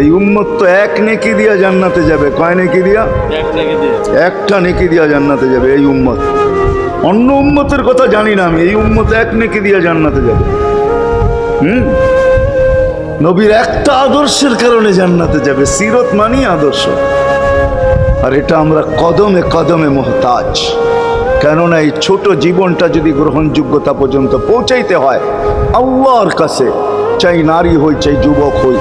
এই উম্মত তো এক নেকি দিয়া জান্নাতে যাবে। কয় নেকি দিয়া? একটা নেকি দিয়া জান্নাতে যাবে এই উম্মত। অন্য উম্মতের কথা জানি না আমি, এই উম্মত এক নেকি দিয়া জান্নাতে যাবে। নবীর একটা আদর্শের কারণে জান্নাতে যাবে। সিরত মানি আদর্শ, আর এটা আমরা কদমে কদমে মুহতাজ। কেননা এই ছোট জীবনটা যদি গ্রহণযোগ্যতা পর্যন্ত পৌঁছাইতে হয় আল্লাহর কাছে, চাই নারী হই, চাই যুবক হই,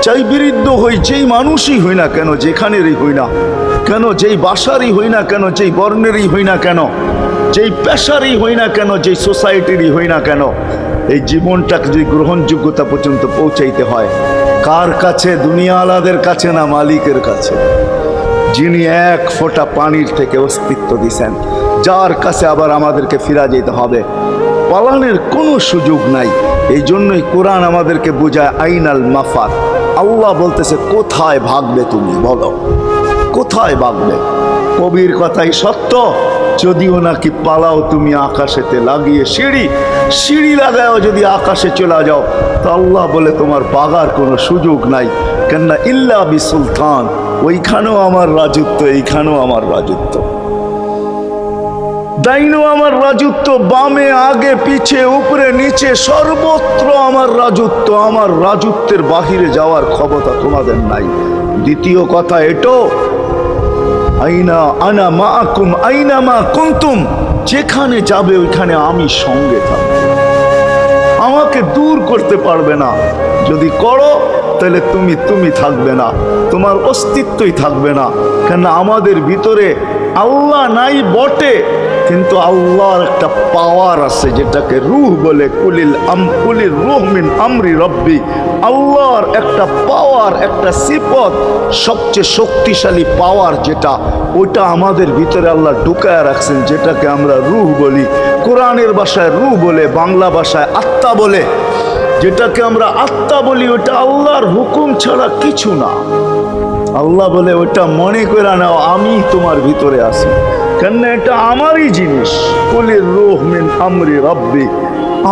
চাই বৃদ্ধ হই, যেই মানুষই হই না কেন, যেখানেরই হই না কেন, যেই বাসারই হই না কেন, যেই বর্ণেরই হই না কেন, যেই পেশারই হই না কেন, যেই সোসাইটিরই হই না কেন, এই জীবনটাকে যদি গ্রহণযোগ্যতা পর্যন্ত পৌঁছাইতে হয় কার কাছে? দুনিয়াওয়ালাদের কাছে না, মালিকের কাছে, যিনি এক ফোঁটা পানির থেকে অস্তিত্ব দিছেন, যার কাছে আবার আমাদেরকে ফিরা যেতে হবে। পালানের কোনো সুযোগ নাই। এই জন্যই কোরআন আমাদেরকে বোঝায় আইনাল মাফার। আল্লাহ বলতেছে কোথায় ভাগবে তুমি, বলো কোথায় ভাগবে? কবির কথাই সত্য, যদিও নাকি পালাও তুমি আকাশেতে লাগিয়ে সিঁড়ি, সিঁড়ি লাগাও যদি আকাশে চলে যাও, তো আল্লাহ বলে তোমার পাগার কোনো সুযোগ নাই। কেননা ইল্লা বি সুলতান, ওইখানেও আমার রাজত্ব, এইখানেও আমার রাজত্ব, ডাইনো আমার রাজত্ব, বামে আগে পিছে উপরে নিচে সর্বত্র আমার রাজত্ব। আমার রাজত্বের বাহিরে যাওয়ার ক্ষমতা তোমাদের নাই। দ্বিতীয় কথা এটো, আইনা আনা মাআকুম আইনা মা কুনতুম, যেখানে যাবে ওইখানে আমি সঙ্গে থাকব, আমাকে দূর করতে পারবে না। যদি করো তাহলে তুমি থাকবে না, তোমার অস্তিত্বই থাকবে না। কেন আমাদের ভিতরে আল্লাহ নাই বটে, কিন্তু আল্লাহর একটা পাওয়ার আছে যেটাকে রূহ বলে। কুলির রূহ মিন আমরি রব্বি, আল্লাহর একটা পাওয়ার, একটা সিফত, সবচেয়ে শক্তিশালী পাওয়ার যেটা, ওটা আমাদের ভিতরে আল্লাহ ঢুকায় রাখছেন, যেটাকে আমরা রূহ বলি। কোরআনের ভাষায় রূহ বলে, বাংলা ভাষায় আত্মা বলে। যেটাকে আমরা আত্মা বলি ওটা আল্লাহর হুকুম ছাড়া কিছু না। আল্লাহ বলে ওটা মনে করে নাও আমি তোমার ভিতরে আছি, কেন এটা আমারই জিনিস। কুলির রূহ মিন আমরি রব্বি,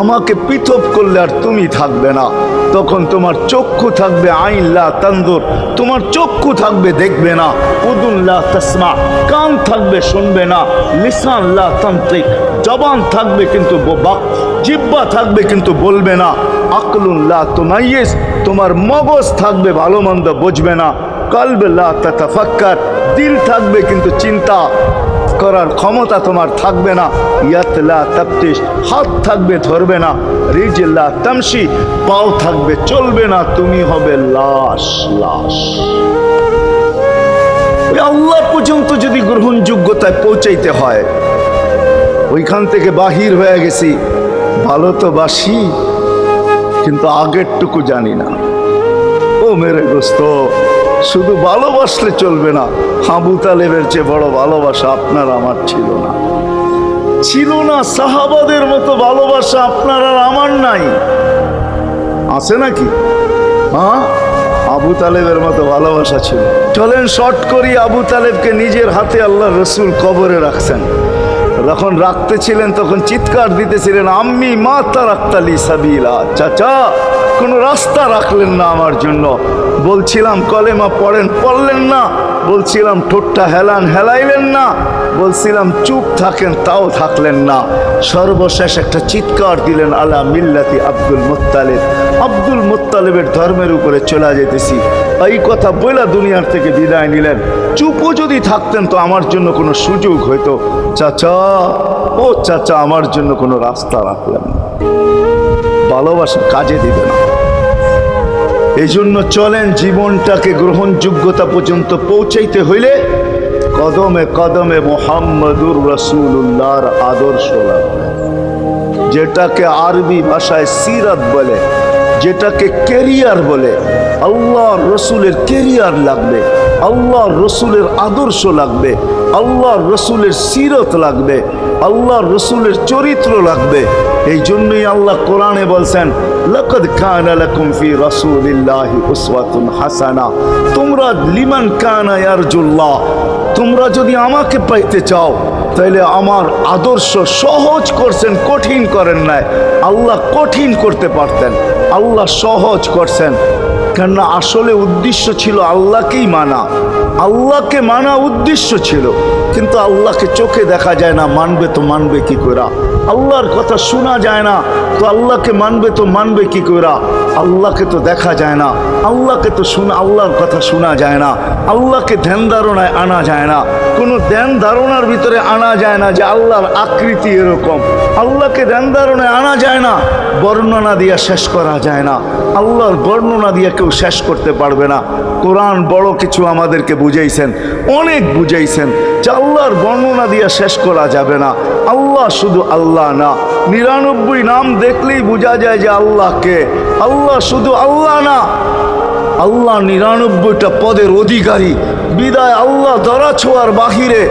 আমাকে পৃথক করলে আর তুমি থাকবে না। তখন তোমার চক্ষু থাকবে আইন লা তানজুর, তোমার চক্ষু থাকবে দেখবে না। উদুন লা তাসমা, কান থাকবে শুনবে না। লিসান লা তানতিক, জবান থাকবে কিন্তু জিহ্বা থাকবে কিন্তু বলবে না। আকলুন লা তুমাইয়িজ, তোমার মগজ থাকবে ভালো মন্দ বুঝবে না। কলব লা তাতাফাক্কার, দিল থাকবে কিন্তু চিন্তা করার ক্ষমতা তোমার থাকবে না। ইয়াতলা তাফতিশ, হাত থাকবে ধরবে না। রিজলা তামশি, পাও থাকবে চলবে না। তুমি হবে লাশ। লাশ। ওই আল্লাহ পর্যন্ত যদি গ্রহণযোগ্যতায় পৌঁছাইতে হয়, ওইখান থেকে বাহির হয়ে গেছি, ভালো তো বাসি কিন্তু আগেরটুকু জানি না। ও মেরে দোস্ত, শুধু ভালোবাসলে চলবে না। আবু তালেবের চেয়ে বড় ভালোবাসা আপনার আমার ছিল না, ছিল না। সাহাবাদের মতো ভালোবাসা আপনার আর আমার নাই, আছে নাকি? হ্যাঁ, আবু তালেবের মতো ভালোবাসা ছিল। চলেন শর্ট করি, আবু তালেবকে নিজের হাতে আল্লাহ রসুল কবরে রাখছেন। যখন রাখতেছিলেন তখন চিৎকার দিতেছিলেন, আম্মি মা তারাক্তালি সাবিলা, চাচা কোনো রাস্তা রাখলেন না আমার জন্য। বলছিলাম কলেমা পড়েন, পড়লেন না। বলছিলাম ঠোঁটটা হেলান, হেলাইলেন না। বলছিলাম চুপ থাকেন, তাও থাকলেন না। সর্বশেষ একটা চিৎকার দিলেন, আলা মিল্লাতি আব্দুল মুত্তালিব, আব্দুল মুত্তালিবের ধর্মের উপরে চলে যেতেছি। এই কথা বলে দুনিয়ার থেকে বিদায় নিলেন। চুপও যদি থাকতেন তো আমার জন্য কোনো সুযোগ হইতো। চাচা, ও চাচা, আমার জন্য কোনো রাস্তা রাখলেন না। ভালোবাসা কাজে দিবে না। এই জন্য চলেন, জীবনটাকে গ্রহণযোগ্যতা পর্যন্ত পৌঁছাইতে হইলে কদমে কদমে মুহাম্মদুর রাসূলুল্লাহর আদর্শ লাগবে, যেটাকে আরবি ভাষায় সিরাত বলে, যেটাকে কেরিয়ার বলে। আল্লাহর রসুলের কেরিয়ার লাগবে, আল্লাহর রসুলের আদর্শ লাগবে, আল্লাহর রসুলের সিরত লাগবে, আল্লাহর রসুলের চরিত্র লাগবে। এই জন্যই আল্লাহ কোরআনে বলছেন, লাকাদ কানা লাকুম ফি রাসূলিল্লাহি উসওয়াতুন হাসানা, তোমরা লিমান কানা ইয়ারজুল্লাহ, তোমরা যদি আমাকে পাইতে চাও তাহলে আমার আদর্শ সহজ করছেন, কঠিন করেন নাই। আল্লাহ কঠিন করতে পারতেন, আল্লাহ সহজ করছেন। কেননা আসলে উদ্দেশ্য ছিল আল্লাহকেই মানা, আল্লাহকে মানা উদ্দেশ্য ছিল। কিন্তু আল্লাহকে চোখে দেখা যায় না, মানবে তো মানবে কি করে? আল্লাহর কথা শোনা যায় না, তো আল্লাহকে মানবে তো মানবে কি করে? আল্লাহকে তো দেখা যায় না, আল্লাহকে তো আল্লাহর কথা শোনা যায় না, আল্লাহকে ধ্যান ধারণায় আনা যায় না, কোনো ধ্যান ধারণার ভিতরে আনা যায় না যে আল্লাহর আকৃতি এরকম। আল্লাহকে ধ্যান ধারণায় আনা যায় না, বর্ণনা দিয়ে শেষ করা যায় না। আল্লাহর বর্ণনা দিয়ে কেউ শেষ করতে পারবে না। কোরআন বড় কিছু আমাদেরকে বুঝাইছেন, অনেক বুঝাইছেন যে আল্লাহর বর্ণনা দিয়ে শেষ করা যাবে না। আল্লাহ শুধু আল্লাহ না, 99 নাম দেখলেই বোঝা যায় যে আল্লাহকে। আল্লাহ শুধু আল্লাহ না, আল্লাহ 99টা পদের অধিকারী। বিদায় আল্লাহ ধরা ছোঁয়ার বাহিরে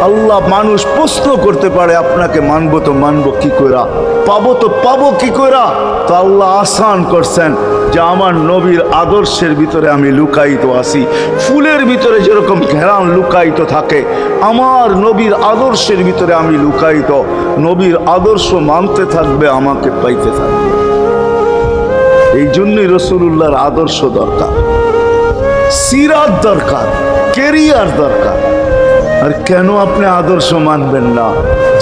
আল্লাহ মানুষ প্রশ্ন করতে পারে, আপনাকে মানবো তো মানবো কি করে, পাবো তো পাবো কি করে? তো আল্লাহ আসান করছেন যে আমার নবীর আদর্শের ভিতরে আমি লুকায়িত আছি। ফুলের ভিতরে যেরকম ঘেরান লুকায়িত থাকে, আমার নবীর আদর্শের ভিতরে আমি লুকায়িত। নবীর আদর্শ মানতে থাকবে, আমাকে পাইতে থাকবে। এই জন্যই রসুলুল্লাহর আদর্শ দরকার, সিরাত দরকার, কেরিয়ার দরকার। আর কেন আপনি আদর্শ মানবেন না?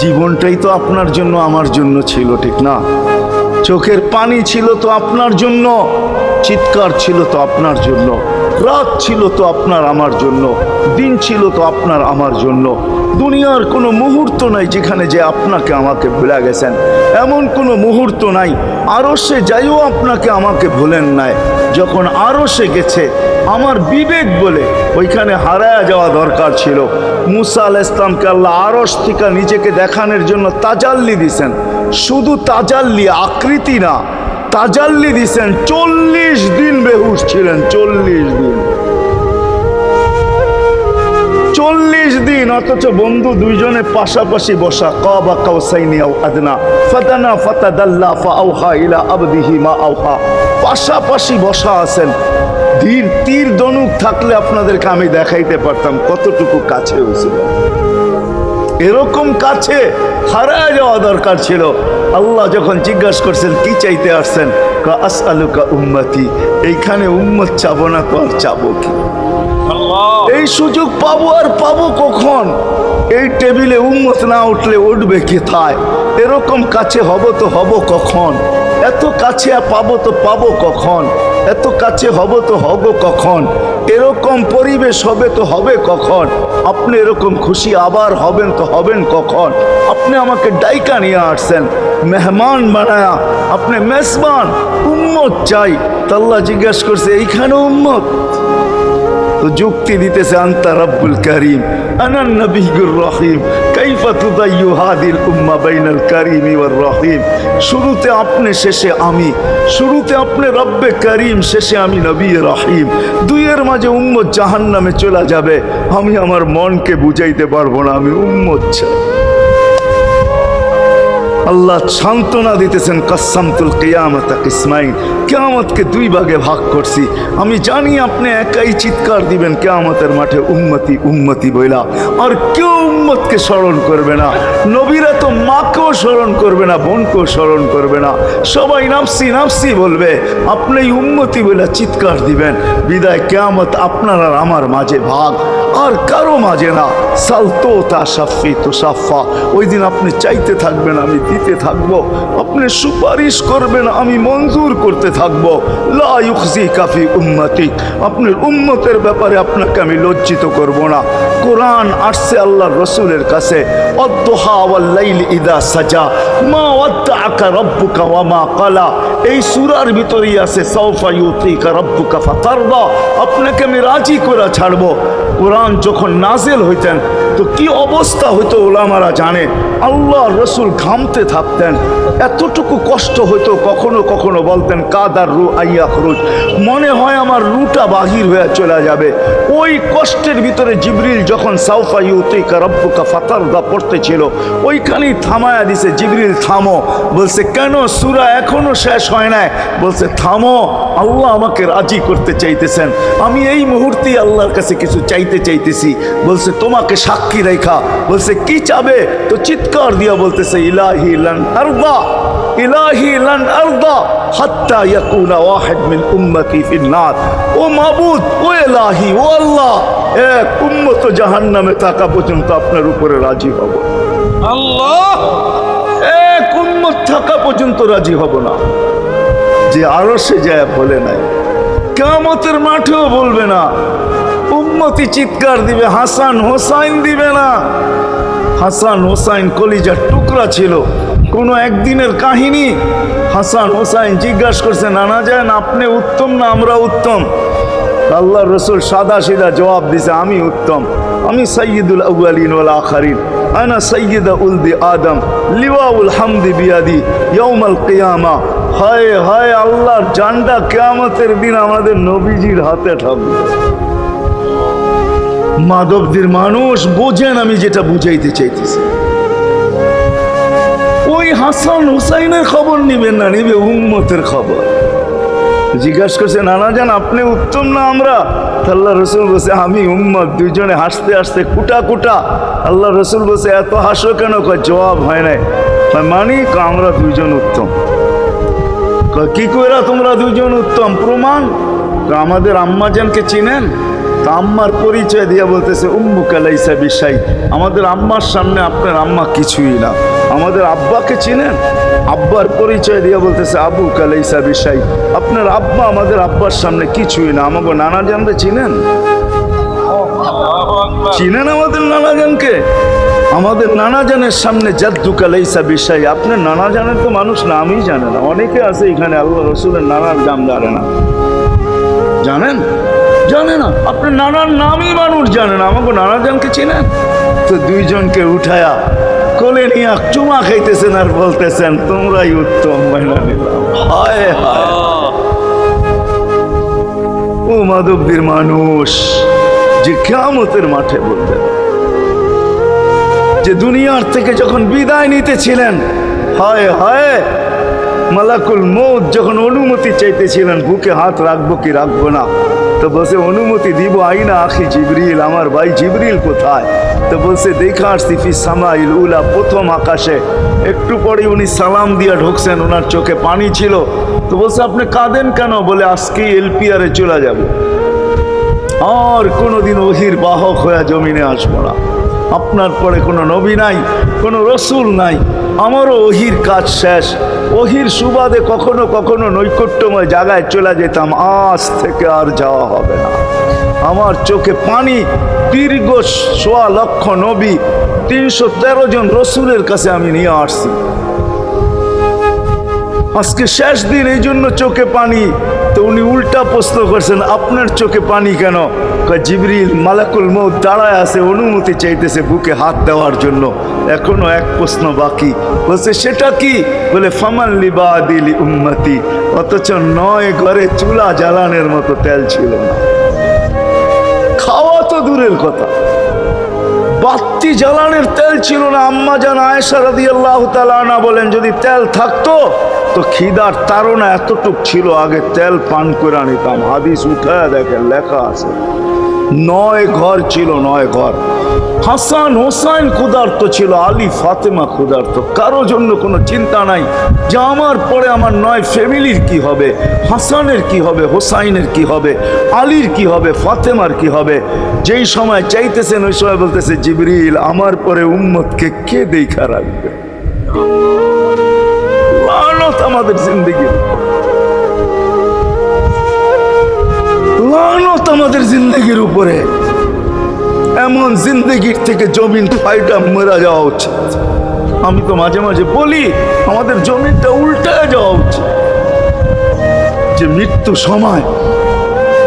জীবনটাই তো আপনার জন্য আমার জন্য ছিল, ঠিক না? চোখের পানি ছিল তো আপনার জন্য, চিৎকার ছিল তো আপনার জন্য, রাত ছিল তো আপনার আমার জন্য, দিন ছিল তো আপনার আমার জন্য। দুনিয়ার কোনো মুহূর্ত নাই যেখানে যে আপনাকে আমাকে ভুলে গেছেন, এমন কোনো মুহূর্ত নাই। আরশে যাইও আপনাকে আমাকে ভুলেন নাই। যখন আরশে গেছে আমার বিবেক বলে ওইখানে হারায়া যাওয়া দরকার ছিল। মুসা আলাইহিস সালামকে আল্লাহ আরশ থেকে নিজেকে দেখানোর জন্য তাজাল্লি দিছেন। শুধু তাজাল্লি, আকৃতি না, তাজাল্লি দিছেন। 40 দিন বেহুশ ছিলেন, 40 দিন, 40 দিন। অথচ বন্ধু দুইজনে পাশাপাশি বসা, কাবা কাউসাইনি আও আদনা ফাদানা ফাতাদাল্লা ফাআওহা ইলা আবদিহি মা আওহা, পাশাপাশি বসা আছেন। তীর ধনুক থাকলে আপনাদেরকে আমি দেখাইতে পারতাম কতটুকু কাছে হয়েছিল। এরকম কাছে হারায় যাওয়া দরকার ছিল। আল্লাহ যখন জিজ্ঞাসা করছেন কি চাইতে আসছেন, আসআলুকা উম্মতি, এইখানে উম্মত চাবো না তো আর চাবো কি? এই সুযোগ পাবো আর পাবো কখন? এই টেবিলে উম্মত না উঠলে উঠবে কোথায়? এরকম কাছে হব তো হব কখন? এত কাছে পাবো তো পাবো কখন? এত কাছে হব তো হব কখন? এরকম পরিবেশ হবে তো হবে কখন? আপনি এরকম খুশি আবার হবেন তো হবেন কখন? আপনি আমাকে ডাইকা নিয়ে আসছেন, মেহমান বানায়া, আপনি মেজবান, উম্মত চাই। তা আল্লাহ জিজ্ঞাসা করছে এইখানে উম্মত? তো যুক্তি দিতেছে আনতা রব্বুল করিম আনান নবিয়্যুর রহিম কাইফা তুদাইয়ু হাদিল উম্মাহ বাইনাল কারীমি ওয়ার রহিম। শুরুতে আপনি, শেষে আমি। শুরুতে আপনি রব্বে করিম, শেষে আমি নবী রহিম। দুইয়ের মাঝে উম্মত জাহান্নামে চলে যাবে, আমি আমার মনকে বুঝাইতে পারবো না, আমি উম্মত চাই। আল্লাহ সান্ত্বনা দিতেছেন, কাসসামতুল কিয়ামাতা কিসমাইন, কিয়ামতকে 2 ভাগে ভাগ করছি। আমি জানি আপনি একাই চিৎকার দিবেন কিয়ামতের মাঠে উম্মতি উম্মতি বইলা, আর কেউ উম্মতকে স্মরণ করবে না। নবীরা তো মাকেও স্মরণ করবে না, বোনকেও স্মরণ করবে না, সবাই নাফসি নাফসি বলবে। আপনি উম্মতি বইলা চিৎকার দিবেন। বিদায় কিয়ামত আপনার আর আমার মাঝে ভাগ, আর কারো মাঝে না। সালতো তা সাফি তো সাফা, ওই দিন আপনি চাইতে থাকবেন, আমি দিতে থাকবো। আপনি সুপারিশ করবেন, আমি মঞ্জুর করতে থাকবো। লা ইউখজিকা ফি উম্মতিক, আপনার উম্মতের ব্যাপারে আপনাকে আমি লজ্জিত করব না। কোরআন আসছে আল্লাহর রাসূলের কাছে, আদ-দুহা ওয়াল লাইলি ইযা সাজা মা ওয়াদ্দাআকা রাব্বুকা ওয়া মা ক্বালা। এই সূরার ভিতরেই আছে সাউফা ইউতিকা রাব্বুকা ফাতারদা, আপনাকে আমি রাজি করে ছাড়বো। কোরআন যখন নাজিল হইতেন তো কি অবস্থা হইতো ওলামারা জানে। আল্লাহ রসুল ঘামতে থাকতেন, এতটুকু কষ্ট হইতো, কখনো কখনো বলতেন কাদার রু আইয়া খরুজ, মনে হয় আমার রুটা বাহির হয়ে চলে যাবে। ওই কষ্টের ভিতরে জিবরিল যখন সাউফা ইউতিকা রাব্বুকা ফাতারদা পড়তেছিল, ওইখানেই থামায়া দিছে, জিবরিল থামো। বলছে কেন? সূরা এখনো শেষ হয় নাই। বলছে থামো, আল্লাহ আমাকে রাজি করতে চাইতেছেন, আমি এই মুহূর্তেই আল্লাহর কাছে কিছু চাইতে চাইতেছি। বলছে তোমাকে সাক্ষী রেখা। বলছে কি চাবে? তো চিৎকার দিয়া বলতেছে ইলাহি লান আরদা ইলাহি লান আরদা হাত্তা ইয়াকুনা ওয়াহিদ মিন উম্মতি ফিন নার। ও মাবুদ, ও ইলাহি, ও আল্লাহ, এক উম্মত জাহান্নামে থাকা পর্যন্ত আপনার উপরে রাজি হব। আল্লাহ, এক উম্মত থাকা পর্যন্ত রাজি হব না। যে আরশে যায় বলে নাই, কিয়ামতের মাঠেও বলবে না। উম্মতি চিৎকার দিবে, হাসান হোসাইন দিবে না। হাসান হোসাইন কলিজার টুকরা ছিল, কোনো একদিনের কাহিনী। হাসান হোসাইন জিজ্ঞাসা করছে, নানা যান আপনি উত্তম না আমরা উত্তম? আল্লাহ রসুল সাদা সিধা জবাব দিছে, আমি উত্তম, আমি সাইয়্যিদুল আউয়ালিন ওয়াল আখিরিন, আনা সাইয়্যিদা উলদি আদম, লিওয়াউল হামদি বিয়াদি ইয়াউমাল কিয়ামা। হায় হায়, আল্লাহর জান্ডা কিয়ামতের দিন আমাদের নবীজির হাতে থাকবে। মাধবদের মানুষ বোঝেন আমি যেটা বুঝাইতে চাইতেছি। ওই হাসান হুসাইনের খবর নিবেন না, নিবে উম্মতের খবর। জিজ্ঞাসা করছে, নানা যান আপনি উত্তম না আমরা? আল্লাহ রসুল বলছে, আমি উম্মত। দুইজনে হাসতে হাসতে কুটা কুটা। আল্লাহ রসুল বলছে, এত হাসো কেন? জবাব হয় নাই। মানি আমরা দুইজন উত্তম। কি কইরা তোমরা দুইজন উত্তম? প্রমাণ। আমাদের আম্মাজানকে চিনেন? তা আম্মার পরিচয় দিয়া বলতেছে, উম্মুকা লাইসা বিশাই, আমাদের আম্মার সামনে আপনার আম্মা কিছুই না। আমাদের আব্বাকে চিনেন? আব্বার পরিচয় দিয়া বলতেছে, আবুকা লাইসা বিশাই, আপনার আব্বা আমাদের আব্বার সামনে কিছুই না। আমাকে নানা জানতে চিনেন? চিনেন আমাদের নানা জানকে? আমাদের নানা জানের সামনে জাদ্দুকা লাইসা বিশাই, আপনার নানা জানের তো মানুষ নামই জানে না। অনেকে আছে এখানে আল্লাহ রসুলের নানার নাম জানে না। জানেন? জানে না। আপনার নানার নামই মানুষ জানে না। আমাকে নানা জানকে চিনেন? তো দুইজনকে উঠায়া কোলে নিয়ে চুমা খাইতেছেন আর বলতেছেন, তোমরাই উত্তম। মাইনা নিলাম। হায় হায়, ও মাধবদের মানুষ যে কিয়ামতের মাঠে বলতেন, যে দুনিয়ার থেকে যখন বিদায় নিতেছিলেন, হায় হায়, মালাকুল মউত যখন অনুমতি চাইতেছিলেন, বুকে হাত রাখবো কি রাখবো না, তো বলছে অনুমতি দিব। আইনা আখি জিবরিল, আমার ভাই জিবরিল কোথায়? তো বলছে, দেখা আসছি ফি সামাইল উলা, প্রথম আকাশে। একটু পরে উনি সালাম দিয়া ঢুকছেন, ওনার চোখে পানি ছিল। তো বলছে, আপনি কাঁদেন কেন? বলে, আজকেই এলপিআরে চলে যাব, আর কোনোদিন ওহির বাহক হয়ে জমিনে আসবো না। আপনার পরে কোনো নবী নাই, কোনো রসুল নাই, আমারও ওহির কাজ শেষ। ওহির সুবাদে কখনো কখনো নৈকট্যময় জায়গায় চলে যেতাম, আজ থেকে আর যাওয়া হবে না। আমার চোখে পানি। দীর্ঘ ১.৫ লক্ষ নবী, ৩১৩ জন রসুলের কাছে আমি নিয়ে আসছি। আজকে শেষ দিন, এই জন্য চোখে পানি। তো উনি উল্টা প্রশ্ন করছেন, আপনার চোখে পানি কেন? জিবরিল মালাকুল মউত দাঁড়ায় আছে, অনুমতি চাইতেছে বুকে হাত দেওয়ার জন্য। এখনো এক প্রশ্ন বাকি। বলছে, সেটা কি? বলে, ফামান লিবাদিলি উম্মতি। অথচ ৯ ঘরে চুলা জ্বালানোর মতো তেল ছিল না। খাওয়া তো দূরের কথা, বাতি জ্বালানোর তেল ছিল না। আম্মা জান আয়েশা রাদিয়াল্লাহু তাআলা আনহা বলেন, যদি তেল থাকতো তো খিদার তাড়না এতটুক ছিল, আগে তেল পান করে নিতাম। হাদিস উঠায় দেখেন, লেখা আছে ৯ ঘর ছিল, ৯ ঘর। হাসান হোসাইন ক্ষুধার্ত ছিল, আলী ফাতেমা ক্ষুধার্ত। কারো জন্য কোনো চিন্তা নাই যে আমার পরে আমার ৯ ফ্যামিলির কি হবে, হাসানের কি হবে, হোসাইনের কি হবে, আলীর কি হবে, ফাতেমার কি হবে। যেই সময় চাইতেছেন ওই সময় বলতেছে, জিবরিল আমার পরে উম্মতকে কে দেখা রাখবে? লানত আমাদের জিন্দেগি, লানত আমাদের জিন্দেগির উপরে। এমন জিন্দেগির থেকে জমিন ফাইটা মরা যাওয়া উচিত। আমি তো মাঝে মাঝে বলি, আমাদের জমিনটা উল্টায় যাওয়া উচিত। যে মৃত্যু সময়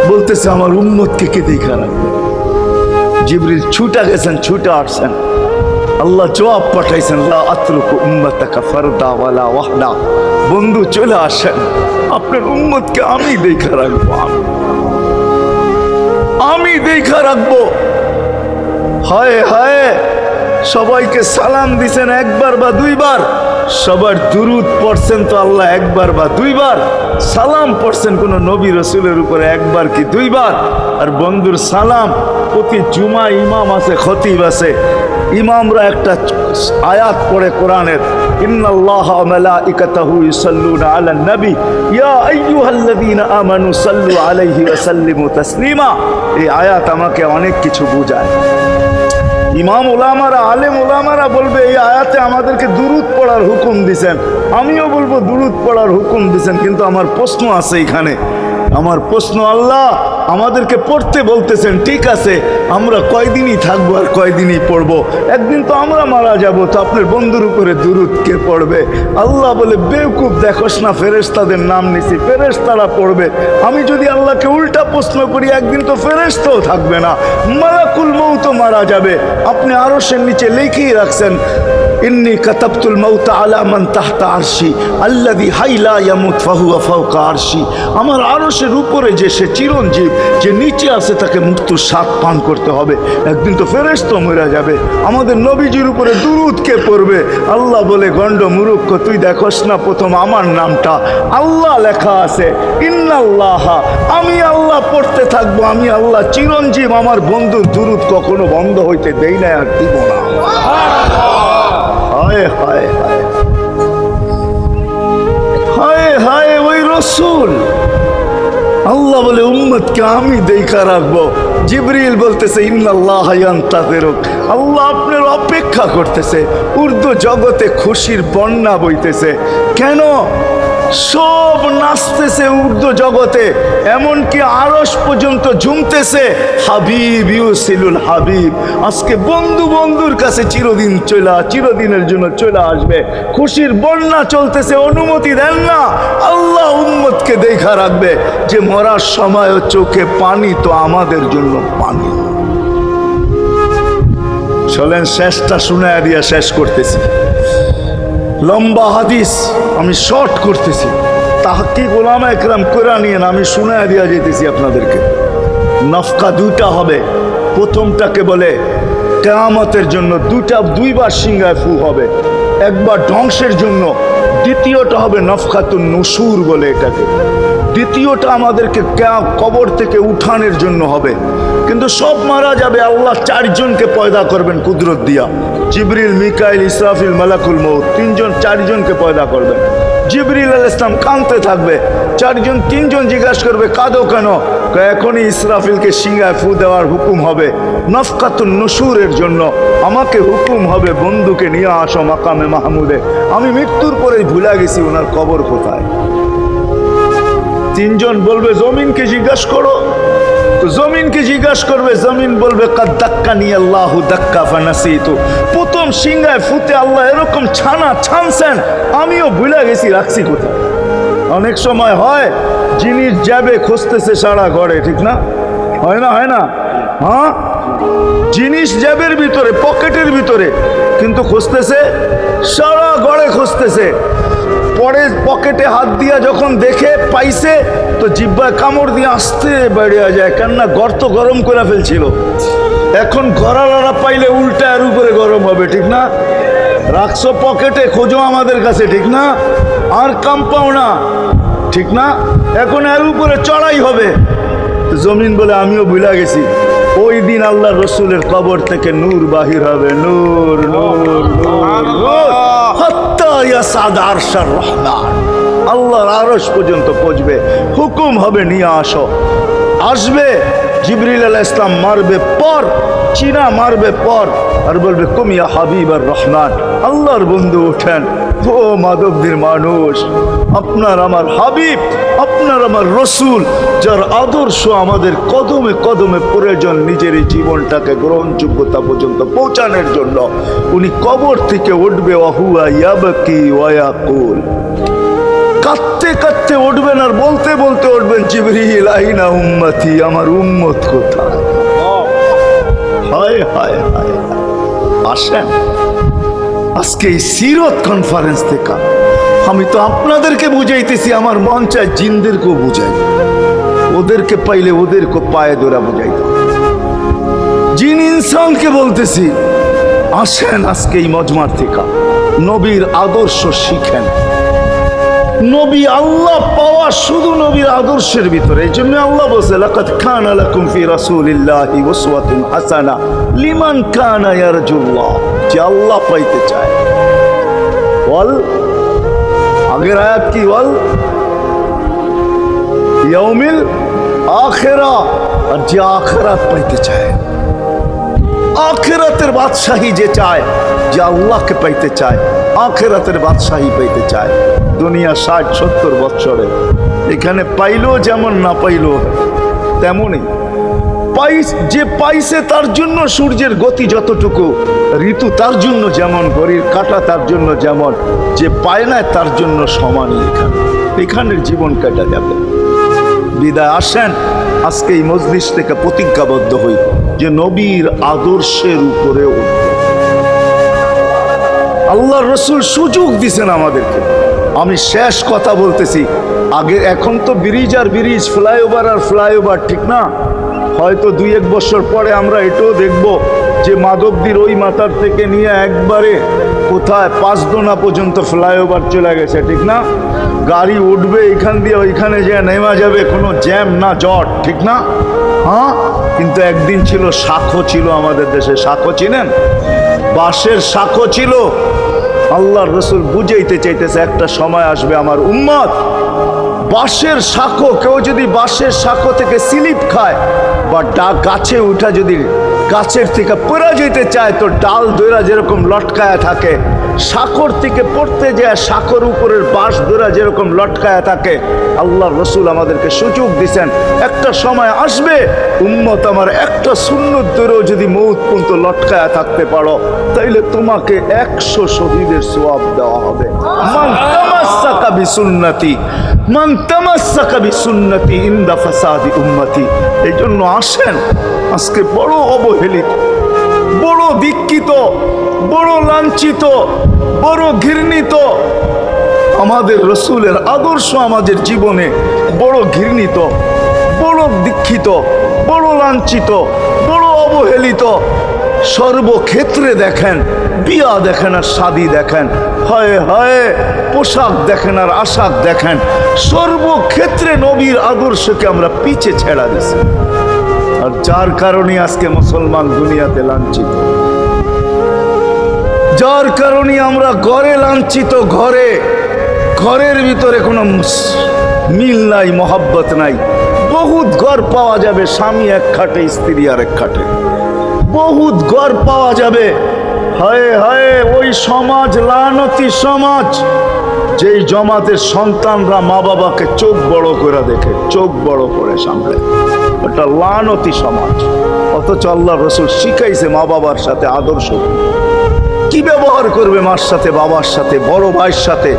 বলতেছে, আমার উম্মতকে কে দেখা রাখবে? জিবরিল ছুটা গেছেন, ছুটা আসছেন। আল্লাহ জবাব পাঠাইছেন, লা আতরুকু উম্মাতাকা ফারদা ওয়ালা ওয়াহদা। বন্ধু চলে আসেন, আপনার উম্মতকে আমি দেখা রাখবো, আমি দেখা রাখবো। হায় হায়, সবাইকে সালাম দিছেন একবার বা দুইবার, সবার দুরুদ পড়ছেন তো আল্লাহ একবার বা দুইবার, সালাম পড়ছেন কোন নবী রসুলের উপরে একবার কি দুইবার। আর বন্ধুর সালাম প্রতি জুমা ইমাম আছে, খতিব আছে, ইমামরা একটা আয়াত পড়ে কোরআনের, ইন্নাল্লাহা ওয়া মালাইকাতাহু ইউসাল্লুনা আলান নবী ইয়া আইয়ুহাল্লাযীনা আমানু সাল্লু আলাইহি ওয়া সাল্লিমু তাসলিমা। এই আয়াত আমাকে অনেক কিছু বোঝায়। ইমাম ওলামারা, আলেম ওলামারা বলবে এই আয়াতে আমাদেরকে দুরূদ পড়ার হুকুম দিছেন, আমিও বলবো দুরূদ পড়ার হুকুম দিছেন, কিন্তু আমার প্রশ্ন আছে এখানে। আমার প্রশ্ন, আল্লাহ আমাদেরকে পড়তে বলতেছেন, ঠিক আছে, আমরা কয়দিনই থাকবো আর কয়দিনই পড়বো? একদিন তো আমরা মারা যাব, তো আপনার বন্ধুর উপরে দুরূদ কে পড়বে? আল্লাহ বলে, বেওকুফ, দেখোস না ফেরেশতাদের নাম নিছি, ফেরেশতারা পড়বে। আমি যদি আল্লাহকে উল্টা প্রশ্ন করি, একদিন তো ফেরেশতাও থাকবে না, মালাকুল মউত মারা যাবে। আপনি আরশের নিচে লিখেই রাখছেন, ইন্নী কাতাবতুল মাউতা আলা মান তাহতা আরশি আল্লাযী হাইলা ইয়ামুত ফাহুয়া ফাওকা আরশি। আমার আরশের উপরে যে সে চিরঞ্জীব, যে নিচে আছে, তাকে মৃত্যুর স্বাদ পান করতে হবে। একদিন তো ফেরেশতা মরে যাবে, আমাদের নবীজির উপরে দুরূদ কে পড়বে? আল্লাহ বলে, গণ্ড মূর্খ, তুই দেখোস না প্রথম আমার নামটা আল্লাহ লেখা আছে, ইন্নাল্লাহা, আমি আল্লাহ পড়তে থাকবো, আমি আল্লাহ চিরঞ্জীব, আমার বন্ধুর দুরূদ কখনো বন্ধ হইতে দেই না, আর দিব না। হায় হায় হায় হায় হায়, ওই রসুল। আল্লাহ বলে, উম্মতকে আমি দেখা রাখবো। জিবরিল বলতেছে, ইন্নাল্লাহা ইয়ান্তাযিরুক, আল্লাহ আপনার অপেক্ষা করতেছে। উর্দু জগতে খুশির বন্যা বইতেছে। কেন? সব নাচতেছে উর্দু জগতে, এমনকি আরশ পর্যন্ত ঝুমতেছে। হাবিব ইউসিলুল হাবিব, আজকে বন্ধু বন্ধুর কাছে চিরদিনের জন্য চলে আসবে। খুশির বন্যা চলতেছে, অনুমতি দেন না। আল্লাহ উম্মতকে দেখা রাখবে, যে মরার সময় চোখে পানি তো আমাদের জন্য পানি। চলেন শেষটা শুনে দিয়া শেষ করতেছি। লম্বা হাদিস আমি শর্ট করতেছি, তাহকিক উলামা একরাম করে নিয়েন, আমি শুনে দিয়া যেতেছি আপনাদেরকে। নফকা দুইটা হবে। প্রথমটাকে বলে কিয়ামতের জন্য, দুইবার সিংহায় ফু হবে, একবার ধ্বংসের জন্য, দ্বিতীয়টা হবে নফকাতুন নুশুর বলে এটাকে। দ্বিতীয়টা আমাদেরকে কবর থেকে উঠানের জন্য হবে। কিন্তু সব মারা যাবে, আল্লাহ চারজনকে পয়দা করবেন কুদরত দিয়া। জিবরিল, মিকাইল, ইসরাফিল, মালাকুল মউত, চারজনকে পয়দা করবেন। জিবরিল আলাইহিস সালাম কাঁদতে থাকবে, তিনজন জিজ্ঞাসা করবে, কাঁদো কেন? এখনই ইসরাফিলকে সিংহায় ফু দেওয়ার হুকুম হবে নফকাতুন নুশুরের জন্য। আমাকে হুকুম হবে, বন্ধুকে নিয়ে আসো মাকামে মাহমুদে। আমি মৃত্যুর পরে ভুলে গেছি ওনার কবর কোথায়। তিনজন বলবে, জমিনকে জিজ্ঞাসা করো। তো জমিনকে জিজ্ঞাসা করবে, জমিন বলবে, কাদ দাক্কানি আল্লাহু দাক্কা ফানাসিতু। প্রথম সিংহায় ফুতে আল্লাহ এরকম ছানছেন, আমিও ভুলে গেছি রাখছি কোথায়। অনেক সময় হয় জিনিস যাবে খুঁজতেছে সারা ঘরে, ঠিক না? হয় না? হয় না? হ্যাঁ, জিনিস জ্যাবের ভিতরে, পকেটের ভিতরে, কিন্তু খুঁজতেছে সারা ঘরে খুঁজতেছে। পরে পকেটে হাত দিয়া যখন দেখে পাইছে, তো জিহ্বায় কামড় দিয়ে আসতে বেরিয়ে যায়, কেননা গর্ত গরম করে ফেলছিল। এখন গড়ালড়া পাইলে উল্টা এর উপরে গরম হবে, ঠিক না? রাখছো পকেটে, খোঁজো আমাদের কাছে, ঠিক না? আর কাম পাও না, ঠিক না? এখন এর উপরে চড়াই হবে। জমিন বলে, আমিও ভুলে গেছি। ওই দিন আল্লাহ রসুলের কবর থেকে নূর বাহির হবে, নূর নূর নূর, হাত্তা ইয়াসাদ আরশার রহমান, আল্লাহর আরশ পর্যন্ত পৌঁছবে। হুকুম হবে, নিয়ে আসো। আসবে জিবরিল আলাইহিস সালাম, মারবে পর, চিনা মারবে পর, আর বলবে, কুম ইয়া হাবিব আর রহমান, আল্লাহর বন্ধু ওঠেন। ও মাধবদের মানুষ, আপনার আমার হাবিব, আপনার আমার রসুল, যার আদর্শ আমাদের কদমে কদমে প্রয়োজন নিজের এই জীবনটাকে গ্রহণযোগ্যতা পর্যন্ত পৌঁছানোর জন্য, উনি কবর থেকে উঠবে। ওয়াহুয়া ইয়াবকি ওয়া ইয়াকুল, কাঁদতে কাঁদতে উঠবেন আর বলতে বলতে উঠবেন, জিবরিল আইনা উম্মতি, আমার উম্মত কোথায়? হায় হায় হায়। আসেন আজকে এই সিরত কনফারেন্স থেকে আমি তো আপনাদেরকে বুঝাইতেছি, আমার মন চায় জিনদেরকেও বুঝাই, ওদেরকে পাইলে ওদেরকে পায়ে ধরা বুঝাইত। জিন ইনসানকে বলতেছি, আসেন আজকে এই মজমার থেকে নবীর আদর্শ শিখেন। নবী আল্লাহ পাওয়া শুধু নবীর আদর্শের ভিতরে। এই জন্য আল্লাহ বলছে, লাকাদ কানা লাকুম ফি রাসূলিল্লাহি উসওয়াতুন হাসানাহ লিমান কানা ইয়ারজুল্লাহ। যে আল্লাহ পাইতে চায়, বল আগের আয়াত কি, বল ইয়াউমিল আখিরা। আর যে আখিরাত পাইতে চায়, আখিরাতের বাদশাহী যে চায়, যে আল্লাহকে পাইতে চায়, আখিরাতের বাদশাহী পাইতে চায়। দুনিয়া 60-70 বছরে এখানে পাইলো যেমন, না পাইলো তেমনই। যে পাইছে তার জন্য সূর্যের গতি যতটুকু, ঋতু তার জন্য যেমন, ঘড়ির কাঁটা তার জন্য যেমন, যে পায় না তার জন্য সমানই। এখানের জীবন কাটা যাবে। বিদায় আসেন আজকে এই মজলিস থেকে প্রতিজ্ঞাবদ্ধ হই যে নবীর আদর্শের উপরে উঠব। আল্লাহ রসুল সুযোগ দিছেন আমাদেরকে। আমি শেষ কথা বলতেছি, আগে এখন তো ব্রিজ আর ব্রিজ, ফ্লাইওভার আর ফ্লাইওভার, ঠিক না? হয়তো 2-1 বছর পরে আমরা এটাও দেখব যে মাধবদীর ওই মাথার থেকে নিয়ে একবারে কোথায় পাঁচদোনা পর্যন্ত ফ্লাইওভার চলে গেছে, ঠিক না? গাড়ি উঠবে এখান দিয়ে ওইখানে যে নেমা যাবে, কোনো জ্যাম না জট, ঠিক না? হ্যাঁ, কিন্তু একদিন ছিল শাখো, ছিল আমাদের দেশে শাখো, চিনেন? বাঁশের শাখো ছিল। আল্লাহর রসুল বুঝাইতে চাইতেছে একটা সময় আসবে আমার উম্মত, বাঁশের শাখো, কেউ যদি বাঁশের শাখো থেকে স্লিপ খায় বা গাছে উঠা যদি গাছের থেকে পড়ে যেতে চায়, তো ডাল দইরা যেরকম লটকায়া থাকে, শাখর থেকে পড়তে যায় শাখর উপরের বাঁশ দইরা যেরকম লটকায়া থাকে। আল্লাহর রসুল আমাদেরকে সুযোগ দিছেন, একটা সময় আসবে উম্মত আমার, একটা সুন্নত ধরেও যদি মৌত পর্যন্ত লটকায়া থাকতে পারো, তাইলে তোমাকে 100 শহীদের সওয়াব দেওয়া হবে। মান তামাসসাকা বিসুন্নতি, মান তামাসসাকা বিসুন্নতি ইনদা ফাসাদি উম্মতি। এই জন্য আসেন, আজকে বড় অবহেলিত, বড় দীক্ষিত, বড় লাঞ্ছিত, বড় ঘৃণিত আমাদের রসুলের আদর্শ আমাদের জীবনে, বড় ঘৃণিত, বড় দীক্ষিত, বড় লাঞ্ছিত, বড় অবহেলিত। সর্বক্ষেত্রে দেখেন, বিয়া দেখেন আর শাদী দেখেন, হয় হয় পোশাক দেখেন আর আশাক দেখেন, সর্বক্ষেত্রে নবীর আদর্শকে আমরা পিছে ছেড়া দিছি। আর যার কারণে আজকে মুসলমান দুনিয়াতে লাঞ্ছিত, যার কারণে আমরা ঘরে লাঞ্ছিত, ঘরের ভিতরে কোনো মিল নাই, মহাব্বত নাই। বহুত ঘর পাওয়া যাবে স্বামী এক খাটে, স্ত্রী আর এক খাটে, বহুত ঘর পাওয়া যাবে। হায় হায়, ওই সমাজ লানতি সমাজ, যেই জমাতের সন্তানরা মা বাবাকে চোখ বড় করে দেখে, চোখ বড় করে সামলে, ওটা লানতি সমাজ। অথচ আল্লাহ রসুল শিখাইছে মা বাবার সাথে আদর্শ কি ব্যবহার করবে, মার সাথে, বাবার সাথে, বড় ভাইয়ের সাথে,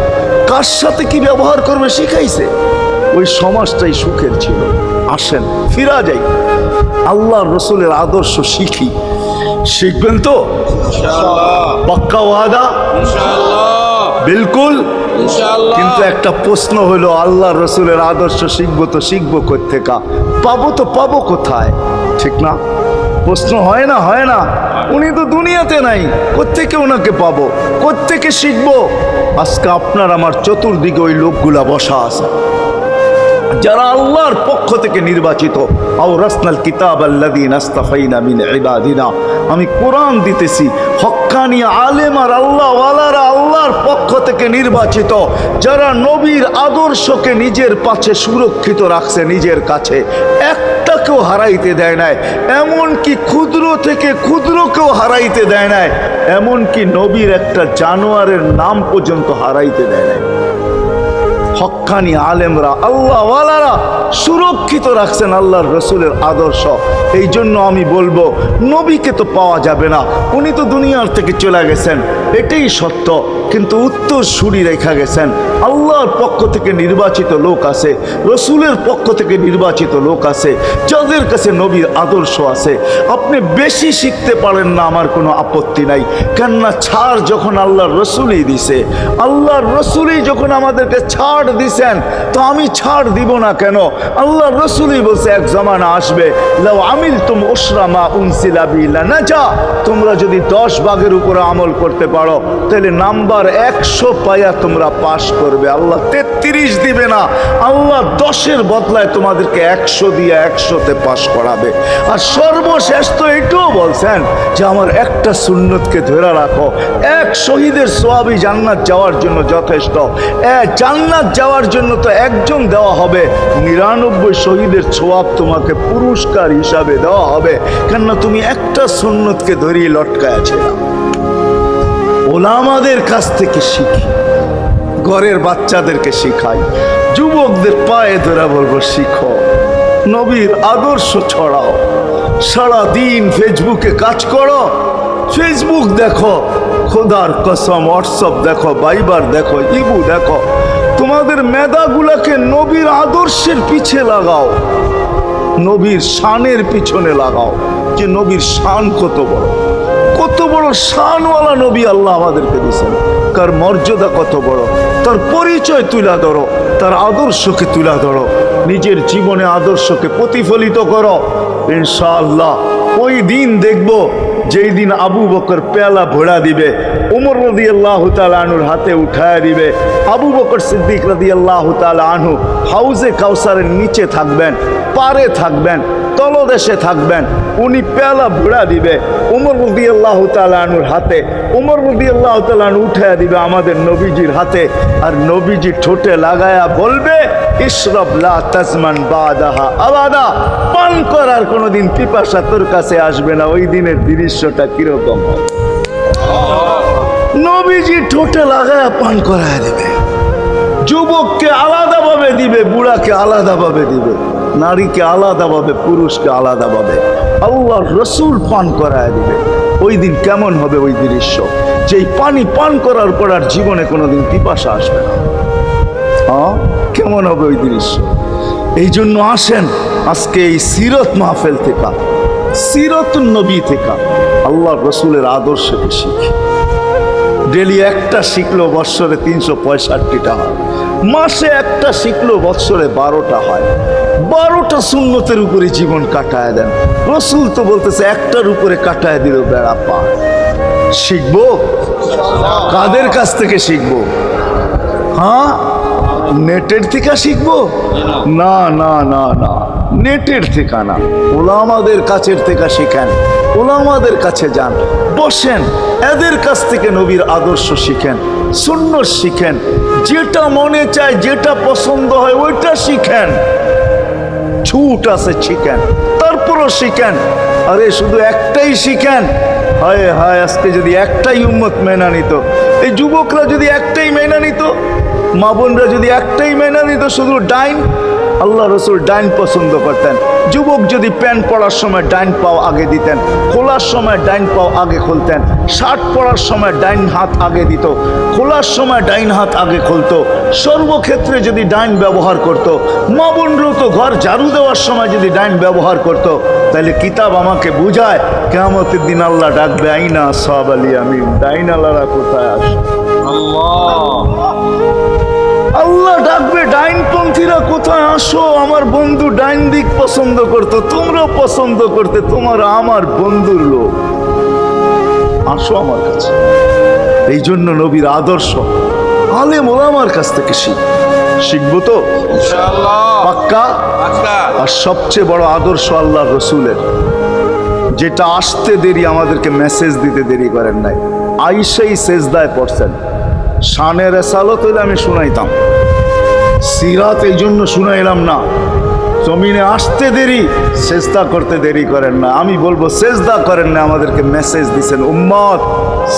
কার সাথে কি ব্যবহার করবে শিখাইছে। ওই সমাজটাই সুখের ছিল। আসেন ফিরা যাই, আল্লাহর রসুলের আদর্শ শিখি। শিখবেন তো পাক্কা ওয়াদা? বিলকুল। কিন্তু একটা প্রশ্ন হলো, আল্লাহর রসুলের আদর্শ শিখবো তো শিখবো কোত্থেকা, পাবো তো পাবো কোথায়, ঠিক না? প্রশ্ন হয় না, হয় না? উনি তো দুনিয়াতে নাই, কোত্থেকে ওনাকে পাবো, কোত্থেকে শিখবো? আজকে আপনার আমার চতুর্দিকে ওই লোকগুলা বসা আছে, যারা আল্লাহর পক্ষ থেকে নির্বাচিত। আওরাসনাল কিতাব আল্লাযীনা ইসতাফাইনা মিন ইবাদিনা। আমি কোরআন দিতেছি, হক্কানি আলেম আর আল্লাহ ওয়ালারা আল্লাহর পক্ষ থেকে নির্বাচিত, যারা নবীর আদর্শকে নিজের পাশে সুরক্ষিত রাখছে, নিজের কাছে একটাকেও হারাইতে দেয় নাই, এমনকি ক্ষুদ্র থেকে ক্ষুদ্রকেও হারাইতে দেয় নাই, এমনকি নবীর একটা জানোয়ারের নাম পর্যন্ত হারাইতে দেয় নাই। হক্কানি আলেমরা আল্লাহ ওয়ালারা সুরক্ষিত রাখছেন আল্লাহর রসুলের আদর্শ। এই জন্য আমি বলবো, নবীকে তো পাওয়া যাবে না, উনি তো দুনিয়ার থেকে চলে গেছেন, এটাই সত্য, কিন্তু উত্তর সুরি রেখা গেছেন। আল্লাহর পক্ষ থেকে নির্বাচিত লোক আছে, রসুলের পক্ষ থেকে নির্বাচিত লোক আছে, যাদের কাছে নবীর আদর্শ আছে। আপনি বেশি শিখতে পারেন না, আমার কোনো আপত্তি নাই, কেননা ছাড় যখন আল্লাহর রসুলই দিছে, আল্লাহর রসুলই যখন আমাদেরকে ছাড় ছাড় দিছেন, তো আমি ছাড় দিব না কেন? আল্লাহ রসুলই বলছে এক জামানা আসবে, লাউ আমিলতুম উশরা মা উনসিলা বি লানাজা, তোমরা যদি 10 ভাগের উপরে আমল করতে পারো তাহলে নাম্বার 100 পাইয়া তোমরা পাস করবে। আল্লাহ 33 দিবে না, আল্লাহ 10-এর বদলায় তোমাদেরকে 100 দিয়ে 100-তে পাস করাবে। আর সর্বশেষ তো এটাও বলছেন যে আমার একটা সুন্নতকে ধরে রাখো, এক শহীদের সওয়াবই জান্নাত যাওয়ার জন্য যথেষ্ট। জান্নাত যাওয়ার জন্য তো একজন দেওয়া হবে, 99 শহীদের সওয়াব তোমাকে পুরস্কার হিসাবে দেওয়া হবে, কেননা তুমি একটা সুন্নতকে ধরিয়ে লটকায় আছে। ওলামাদের কাছ থেকে শিখি, ঘরের বাচ্চাদেরকে শিখাই, যুবকদের পায়ে ধরে বলবো শিখো, নবীর আদর্শ ছড়াও। সারাদিন ফেসবুকে কাজ করো, ফেসবুক দেখো, খোদার কসম হোয়াটসঅ্যাপ দেখো, ভাইবার দেখো, ইবু দেখো, তোমাদের মেধাগুলাকে নবীর আদর্শের পিছে লাগাও, নবীর শানের পিছনে লাগাও, যে নবীর শান কত বড়, কত বড় শানওয়ালা নবী আল্লাহ আমাদেরকে দিয়েছেন, তার মর্যাদা কত বড়, তার পরিচয় তুলে ধরো, তার আদর্শকে তুলে ধরো, নিজের জীবনে আদর্শকে প্রতিফলিত করো। ইনশাআল্লাহ ওই দিন দেখবো যেই দিন আবু বকর পেয়ালা ভোড়া দিবে, উমর রাদিয়াল্লাহু তাআলা আনহুর হাতে উঠায় দিবে, আবু বকর সিদ্দিক রাদিয়াল্লাহু তাআলা আনহু হাউজে কাউসারের নিচে থাকবেন, পারে থাকবেন, তলদেশে থাকবেন, উনি পেয়ালা ভোড়া দিবে উমর রাদিয়াল্লাহু তাআলা আনহুর হাতে, উমর রাদিয়াল্লাহু তাআলা আনহু উঠায় দিবে আমাদের নবীজির হাতে, আর নবীজি ঠোঁটে লাগায়া বলবে ইশরাব লা তাজমান বাদাহা আবাদা, পান করার কোনোদিন পিপাসা তোর কাছে আসবে না। ওই দিনের দৃশ্যটা কিরকম? নবীজি ঠোঁটে লাগায়া পান করায় দেবে, যুবককে আলাদাভাবে দিবে, বুড়াকে আলাদাভাবে দিবে, নারীকে আলাদাভাবে, পুরুষকে আলাদাভাবে, আল্লাহ রসুল পান করায় দিবে। ওই দিন কেমন হবে ওই দৃশ্য? যেই পানি পান করার পর আর জীবনে কোনোদিন পিপাসা আসবে না। কেমন হবে ওই দৃশ্য? এই জন্য আসেন আজকে এই সিরত মাহফিল থেকে, সিরতুন নবী থেকে আল্লাহ রসুলের আদর্শকে শিখি। ডেলি একটা শিখলো বৎসরে 365টা হয়, মাসে একটা শিখলো বৎসরে 12টা হয়। 12টা সুন্নতের উপরে জীবন কাটায় দেন। রসুল তো বলতেছে একটার উপরে কাটায় দিল বেড়া পার। শিখবো কাদের কাছ থেকে শিখবো? হ্যাঁ, নেটের থেকে শিখবো? না না না না, নেটের থেকে না, ওলামাদের কাছের থেকে শিখেন, ওলামাদের কাছে যান, বসেন, এদের কাছ থেকে নবীর আদর্শ শিখেন, সুন্নত শিখেন, যেটা মনে চায়, যেটা পছন্দ হয় ওইটা শিখেন। ছুট আছে শিখেন, তারপরও শিখেন। আরে শুধু একটাই শিখেন, হায় হায় আজকে যদি একটাই উম্মত মেনা নিত, এই যুবকরা যদি একটাই মেনা নিত, মা বোনরা যদি একটাই মেনা নিত, শুধু ডাইন, আল্লাহ রসুল ডাইন পছন্দ করতেন। যুবক যদি প্যান্ট পরার সময় ডাইন পাও আগে দিতেন, খোলার সময় ডাইন পাও আগে খুলতেন, শার্ট পরার সময় ডাইন হাত আগে দিত, খোলার সময় ডাইন হাত আগে খুলতো, সর্বক্ষেত্রে যদি ডাইন ব্যবহার করত। মা বোনরাও তো ঘর ঝাড়ু দেওয়ার সময় যদি ডাইন ব্যবহার করত, তাহলে কিতাব আমাকে বুঝায় কিয়ামতের দিন আল্লাহ ডাকবে আইনা আসহাব আল ইয়ামিন, ডাইন আল্লাহরা কোথায় আসে? আল্লাহ ডাকবে ডাইনপন্থীরা কোথায় আসো? আমার বন্ধু ডাইন দিক পছন্দ করতো, তোমরাও পছন্দ করতে, তোমার আমার বন্ধুর লোক, আসো আমার কাছে। এই জন্য নবীর আদর্শ আলেম ওলামার কাছ থেকে শিখবো তো পাক্কা। আর সবচেয়ে বড় আদর্শ আল্লাহ রসুলের, যেটা আসতে দেরি, আমাদেরকে মেসেজ দিতে দেরি করেন নাই। আইসাই সেজদায় পড়ছেন, শানের রেসালত হইলে আমি শুনাইতাম, সিরাত এই জন্য শুনাইলাম না। জমিনে আসতে দেরি, সেজদা করতে দেরি করেন না। আমি বলবো সেজদা করেন না, আমাদেরকে মেসেজ দিছেন উম্মত,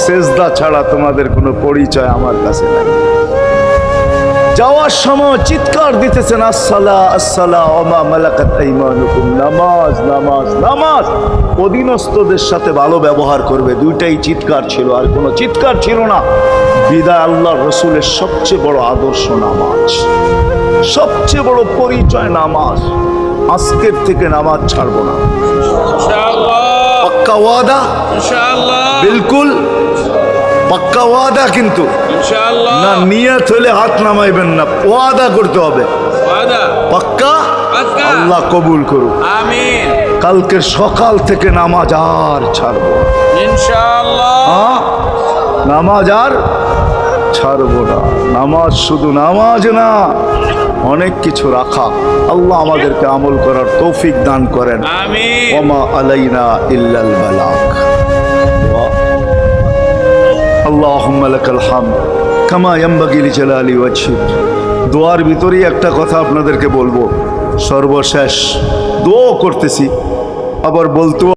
সেজদা ছাড়া তোমাদের কোনো পরিচয় আমার কাছে নাই। যাওয়ার সময় চিৎকার দিতেছেন আসসালা আসসালা ওমা মালাকাত আইমানুকুম, নামাজ নামাজ নামাজ। অধীনস্থদের সাথে ভালো ব্যবহার করবে, দুইটাই চিৎকার ছিল, আর কোনো চিৎকার ছিল না। বিদায় আল্লাহ রসুলের সবচেয়ে বড় আদর্শ নামাজ, সবচেয়ে বড় পরিচয় নামাজ। আজকের থেকে নামাজ ছাড়বো না, পাক্কা ওয়াদা, বিলকুল। পাক্কা ওয়াদা, কিন্তু ইনশাআল্লাহ। না নিয়ত হলে হাত নামাইবেন না, ওয়াদা করতে হবে ওয়াদা। পাক্কা। পাক্কা। আল্লাহ কবুল করুক। আমিন। কালকে সকাল থেকে নামাজ আর ছাড়বো না। ইনশাআল্লাহ। হ্যাঁ, নামাজ আর ছাড়বো না। নামাজ শুধু নামাজ না, অনেক কিছু রাখা। আল্লাহ আমাদেরকে আমল করার তৌফিক দান করেন। আমিন। ওমা আলাইনা ইল্লাল বালাগ। আল্লাহুম্মা লাকাল হামদ কামা ইয়ানবাগি লিজালালি ওয়াজহিক। দোয়ার ভিতরেই একটা কথা আপনাদেরকে বলবো, সর্বশেষ দোয়া করতেছি, আবার বলতেও